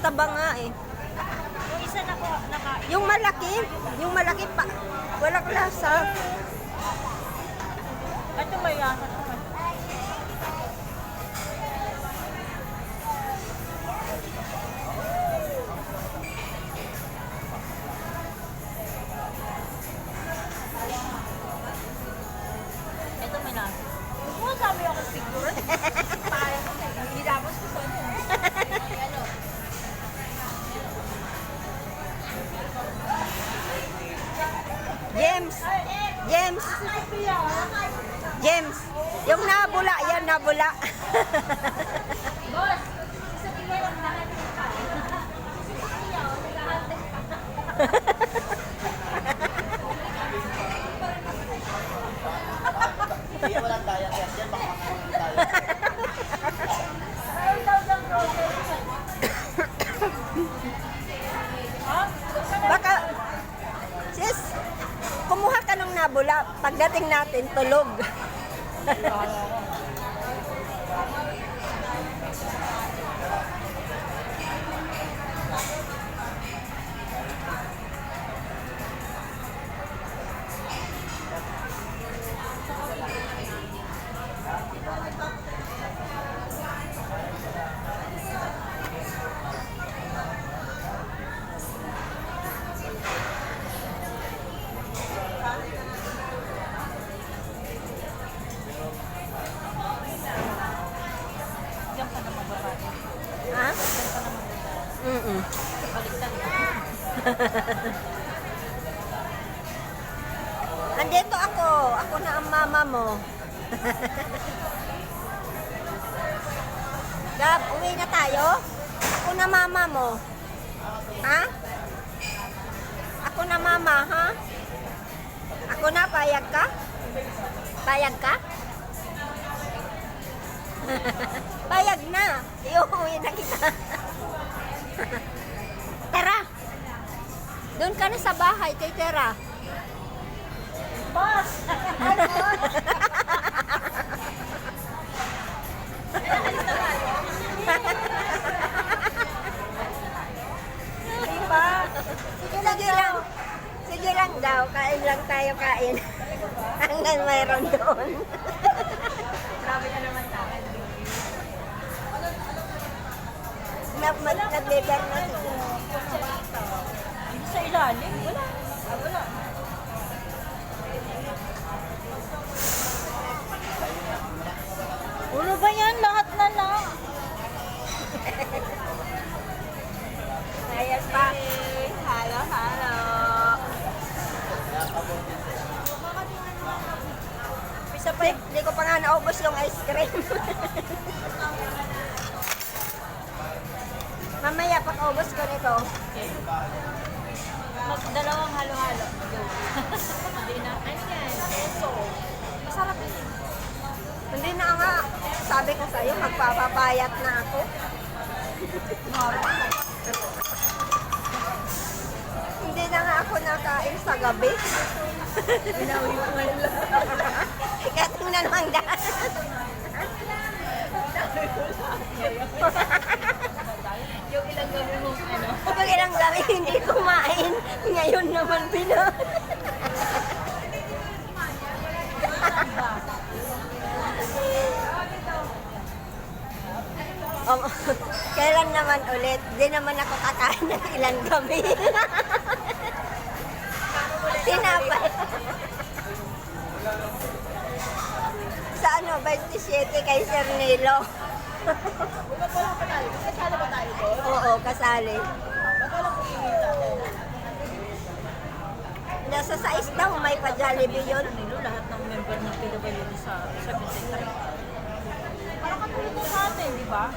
mataba nga eh. Yung isa nakain. Yung malaki pa, walang lasa. Ito may lasa naman. Ito may lasa. Kung sabi ako siguro, parang hindi dapat gusto niya. Ano? James! James! James! Yung nabula, yan nabula. Boss, sabi ko yung lahat ng Hindi, walang daya. Kaya dyan, baka makakain tayo. Ayun daw ng grocery. Ha? Baka, sis, kumuha ka ng nabula. Pagdating natin, tulog. Diyan ka na magbaba. Ha? Diyan ka na magbaba. Mm-mm. Baliktad na. Andito ako. Ako na ang mama mo. Gab, uwi na tayo? Ako na mama mo. Ha? Ako na mama, ha? Ako na, payag ka? Payag ka? Payag na. Iuwi na kita. Tara. Doon ka na sa bahay, kay Tera. Boss! Diba? Sige lang. Sige lang daw. Kain lang tayo, kain. Hanggang mayroon doon. Grabe ka naman sa akin. Nag-lever na si Hindi sa ilalim. Wala. Wala. Ano ba yan? Lahat na lang. Ayos pa. Hello, hello. Isa pa, hindi ko pa nga naubos yung ice cream. Mamaya, pag-ubos ko nito. Magdalawang halo-halo. Hindi na. Ano yan? Keso. Masarap yun. Hindi na nga. Sabi ko sa'yo, magpapapayat na ako. Hindi na nga ako nakain sa gabi. Binawi ko ngayon lang. Kaya tingnan mo ang daan. Yung ilang gabi mo, ano? Kapag ilang gabi hindi kumain, ngayon naman pina. Kailan naman ulit? Di naman ako kakain ng ilang gabi. Tinapay. Sa ano, 27 kay Sir Nilo. Ba't wala pa tayo? Kasali ba tayo doon? Oo, kasali. Ba't walang pumingin sa atin? Nasa 6 daw, may pa-Jollibee yun. Nilo, lahat ng member ng PWD sa 73. Parang katulad sa atin, di ba?